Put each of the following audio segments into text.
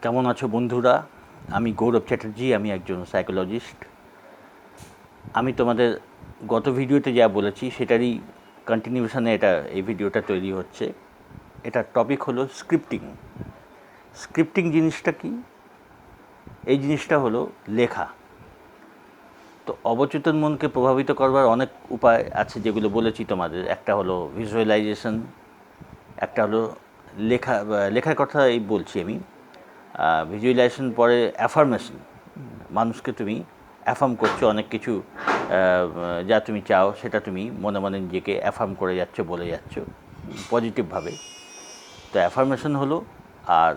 কেমন আছো বন্ধুরা? আমি গৌরব চ্যাটার্জি, আমি একজন সাইকোলজিস্ট। আমি তোমাদের গত ভিডিওতে যা বলেছি সেটারই কন্টিনিউশনে এই ভিডিওটা তৈরি হচ্ছে। এটার টপিক হলো স্ক্রিপ্টিং। স্ক্রিপ্টিং জিনিসটা কি? এই জিনিসটা হলো লেখা। তো অবচেতন মনকে প্রভাবিত করবার অনেক উপায় আছে, যেগুলো বলেছি তোমাদের। একটা হলো ভিজুয়ালাইজেশন, একটা হলো লেখার কথা বলছি আমি। ভিজুয়ালাইজেশন পরে অ্যাফার্মেশন। মানুষকে তুমি অ্যাফার্ম করছো অনেক কিছু, যা তুমি চাও সেটা তুমি মনে মনে নিজেকে অ্যাফার্ম করে যাচ্ছ, বলে যাচ্ছ পজিটিভভাবে। তো অ্যাফার্মেশন হলো, আর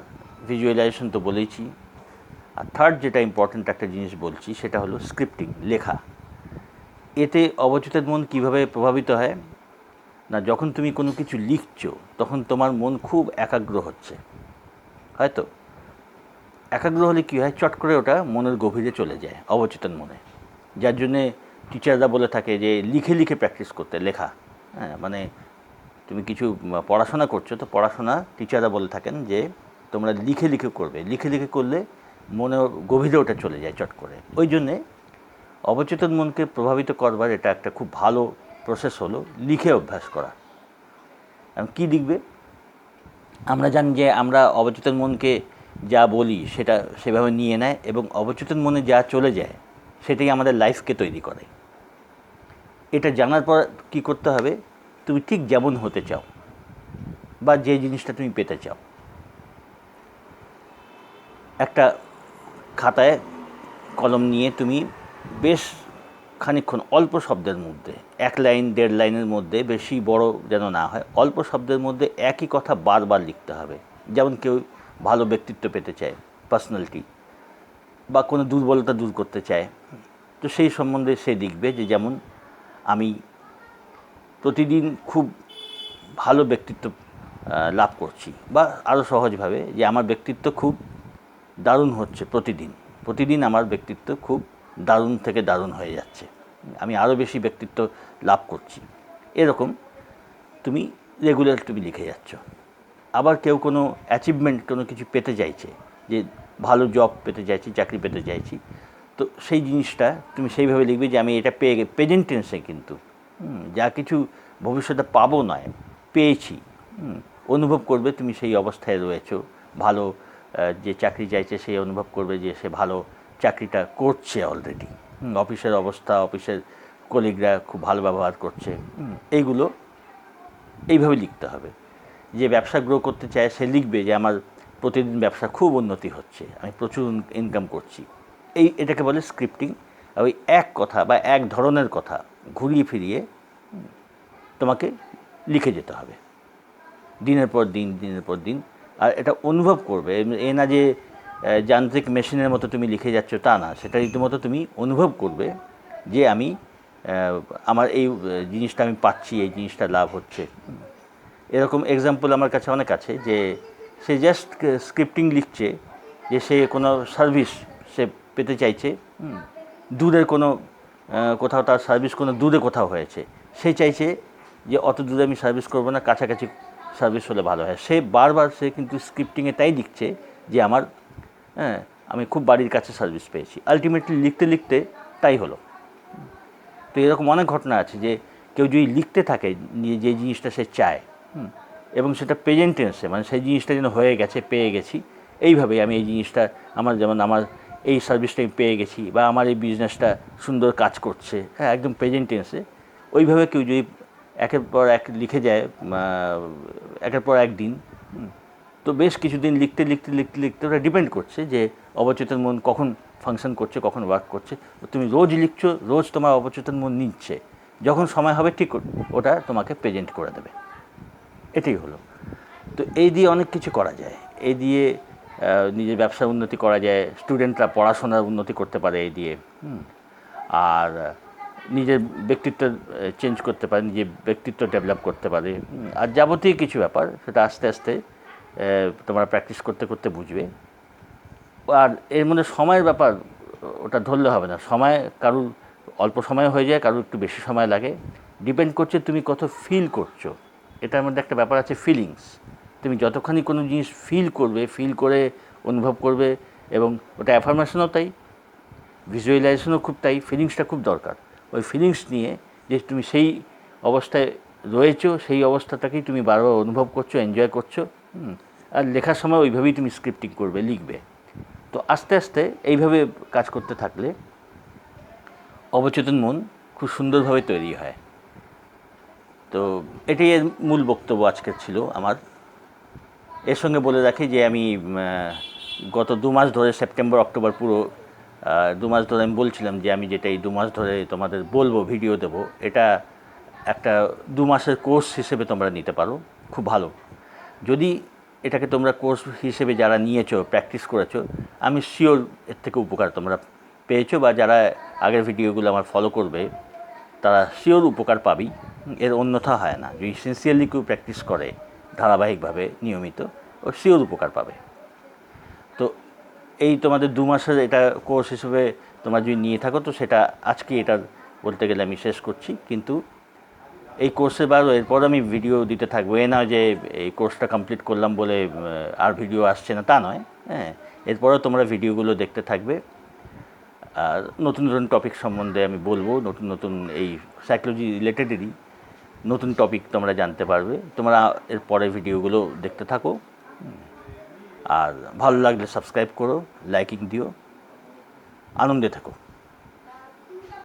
ভিজুয়ালাইজেশন তো বলেইছি। আর থার্ড যেটা ইম্পর্ট্যান্ট একটা জিনিস বলছি সেটা হলো স্ক্রিপ্টিং, লেখা। এতে অবচেতন মন কীভাবে প্রভাবিত হয় না, যখন তুমি কোনো কিছু লিখছো তখন তোমার মন খুব একাগ্র হচ্ছে। হয়তো একাগ্র হলে কী হয়, চট করে ওটা মনের গভীরে চলে যায়, অবচেতন মনে। যার জন্যে টিচাররা বলে থাকে যে লিখে লিখে প্র্যাকটিস করতে, লেখা। হ্যাঁ, মানে তুমি কিছু পড়াশোনা করছো, তো পড়াশোনা টিচাররা বলে থাকেন যে তোমরা লিখে লিখে করবে, লিখে লিখে করলে মনে গভীরে ওটা চলে যায় চট করে। ওই জন্যে অবচেতন মনকে প্রভাবিত করবার এটা একটা খুব ভালো প্রসেস হলো লিখে অভ্যাস করা। এখন কী লিখবে? আমরা জানি যে আমরা অবচেতন মনকে যা বলি সেটা সেভাবে নিয়ে নেয়, এবং অবচেতন মনে যা চলে যায় সেটাই আমাদের লাইফকে তৈরি করে। এটা জানার পর কী করতে হবে, তুমি ঠিক যেমন হতে চাও বা যে জিনিসটা তুমি পেতে চাও, একটা খাতায় কলম নিয়ে তুমি বেশ খানিকক্ষণ অল্প শব্দের মধ্যে, 1 লাইন 1.5 লাইনের মধ্যে, বেশি বড় যেন না হয়, অল্প শব্দের মধ্যে একই কথা বারবার লিখতে হবে। যেমন কেউ ভালো ব্যক্তিত্ব পেতে চায়, পার্সোনালিটি, বা কোনো দুর্বলতা দূর করতে চায়, তো সেই সম্বন্ধে সে লিখবে যে যেমন আমি প্রতিদিন খুব ভালো ব্যক্তিত্ব লাভ করছি, বা আরও সহজভাবে যে আমার ব্যক্তিত্ব খুব দারুণ হচ্ছে, প্রতিদিন আমার ব্যক্তিত্ব খুব দারুণ থেকে দারুণ হয়ে যাচ্ছে, আমি আরও বেশি ব্যক্তিত্ব লাভ করছি। এরকম তুমি রেগুলার তুমি লিখে যাচ্ছ। আবার কেউ কোনো অ্যাচিভমেন্ট, কোনো কিছু পেতে চাইছে, যে ভালো জব পেতে চাইছি, চাকরি পেতে চাইছি, তো সেই জিনিসটা তুমি সেইভাবে লিখবে যে আমি এটা পেয়ে প্রেজেন্ট টেন্সে, কিন্তু যা কিছু ভবিষ্যতে পাবো নয়, পেয়েছি। অনুভব করবে তুমি সেই অবস্থায় রয়েছো, ভালো যে চাকরি চাইছে সেই অনুভব করবে যে সে ভালো চাকরিটা করছে অলরেডি, অফিসের অবস্থা, অফিসের কলিগরা খুব ভালো ব্যবহার করছে। এইগুলো এইভাবে লিখতে হবে। যে ব্যবসা গ্রো করতে চায় সে লিখবে যে আমার প্রতিদিন ব্যবসা খুব উন্নতি হচ্ছে, আমি প্রচুর ইনকাম করছি। এটাকে বলে স্ক্রিপ্টিং। ওই এক কথা বা এক ধরনের কথা ঘুরিয়ে ফিরিয়ে তোমাকে লিখে যেতে হবে দিনের পর দিন। আর এটা অনুভব করবে, এ না যে যান্ত্রিক মেশিনের মতো তুমি লিখে যাচ্ছ, তা না। সেটা রীতিমতো তুমি অনুভব করবে যে আমি আমার এই জিনিসটা আমি পাচ্ছি, এই জিনিসটা লাভ হচ্ছে। এরকম এক্সাম্পল আমার কাছে অনেক আছে, যে সে জাস্ট স্ক্রিপ্টিং লিখছে যে সে কোনো সার্ভিস সে পেতে চাইছে, দূরের কোনো কোথাও তার সার্ভিস কোনো দূরে কোথাও হয়েছে, সে চাইছে যে অত দূরে আমি সার্ভিস করবো না, কাছাকাছি সার্ভিস হলে ভালো হয়। সে বারবার সে কিন্তু স্ক্রিপ্টিংয়ে তাই লিখছে যে আমি খুব বাড়ির কাছে সার্ভিস পেয়েছি। আলটিমেটলি লিখতে লিখতে তাই হলো। তো এরকম অনেক ঘটনা আছে যে কেউ যদি লিখতে থাকে যে জিনিসটা সে চায়, এবং সেটা প্রেজেন্ট টেন্সে, মানে সেই জিনিসটা যেন হয়ে গেছে, পেয়ে গেছি, এইভাবেই আমি এই জিনিসটা যেমন আমার এই সার্ভিসটা আমি পেয়ে গেছি, বা আমার এই বিজনেসটা সুন্দর কাজ করছে, একদম প্রেজেন্ট টেন্সে। ওইভাবে কেউ যদি একের পর এক লিখে যায়, একের পর এক দিন, তো বেশ কিছুদিন লিখতে ওটা ডিপেন্ড করছে যে অবচেতন মন কখন ফাংশন করছে, কখন ওয়ার্ক করছে। তুমি রোজ লিখছো, রোজ তোমার অবচেতন মন নিচ্ছে, যখন সময় হবে ঠিক ওটা তোমাকে প্রেজেন্ট করে দেবে। এটাই হলো। তো এই দিয়ে অনেক কিছু করা যায়, এই দিয়ে নিজের ব্যবসার উন্নতি করা যায়, স্টুডেন্টরা পড়াশোনার উন্নতি করতে পারে এই দিয়ে, আর নিজের ব্যক্তিত্ব চেঞ্জ করতে পারে, নিজের ব্যক্তিত্ব ডেভেলপ করতে পারে। আর যাবতীয় কিছু ব্যাপার সেটা আস্তে আস্তে তোমরা প্র্যাকটিস করতে করতে বুঝবে। আর এর মধ্যে সময়ের ব্যাপার ওটা ধরলে হবে না। সময় কারুর অল্প সময় হয়ে যায়, কারুর একটু বেশি সময় লাগে, ডিপেন্ড করছে তুমি কত ফিল করছো। এটার মধ্যে একটা ব্যাপার আছে, ফিলিংস। তুমি যতখানি কোনো জিনিস ফিল করবে, ফিল করে অনুভব করবে, এবং ওটা অ্যাফার্মেশনও তাই, ভিজুয়ালাইজেশনও খুব তাই, ফিলিংসটা খুব দরকার। ওই ফিলিংস নিয়ে যে তুমি সেই অবস্থায় রয়েছো, সেই অবস্থাটাকেই তুমি বারবার অনুভব করছো, এনজয় করছো, আর লেখার সময় ওইভাবেই তুমি স্ক্রিপ্টিং করবে, লিখবে। তো আস্তে আস্তে এইভাবে কাজ করতে থাকলে অবচেতন মন খুব সুন্দরভাবে তৈরি হয়। তো এটাই এর মূল বক্তব্য আজকের ছিল আমার। এর সঙ্গে বলে রাখি যে আমি গত 2 মাস ধরে, সেপ্টেম্বর অক্টোবর পুরো 2 মাস ধরে আমি বলছিলাম যে আমি যেটা এই 2 মাস ধরে তোমাদের বলবো, ভিডিও দেবো, এটা একটা 2 মাসের কোর্স হিসেবে তোমরা নিতে পারো, খুব ভালো। যদি এটাকে তোমরা কোর্স হিসেবে যারা নিয়েছো, প্র্যাকটিস করেছো, আমি শিওর এর থেকে উপকার তোমরা পেয়েছো, বা যারা আগের ভিডিওগুলো আমার ফলো করবে তারা শিওর উপকার পাবেই, এর অন্যথা হয় না। যদি সিনসিয়ারলি কেউ প্র্যাকটিস করে ধারাবাহিকভাবে, নিয়মিত, ও শিওর উপকার পাবে। তো এই তোমাদের 2 মাসের এটা কোর্স হিসেবে তোমরা যদি নিয়ে থাকো, তো সেটা আজকে এটা বলতে গেলে আমি শেষ করছি। কিন্তু এই কোর্সের বার এরপর আমি ভিডিও দিতে থাকবো, এ নয় যে এই কোর্সটা কমপ্লিট করলাম বলে আর ভিডিও আসছে না, তা নয়। হ্যাঁ, এরপরেও তোমরা ভিডিওগুলো দেখতে থাকবে, আর নতুন নতুন টপিক সম্বন্ধে আমি বলবো, নতুন নতুন এই সাইকোলজি রিলেটেডেরই নতুন টপিক তোমরা জানতে পারবে। তোমরা এর পরের ভিডিওগুলো দেখতে থাকো, আর ভালো লাগলে সাবস্ক্রাইব করো, লাইকিং দিও, আনন্দে থাকো।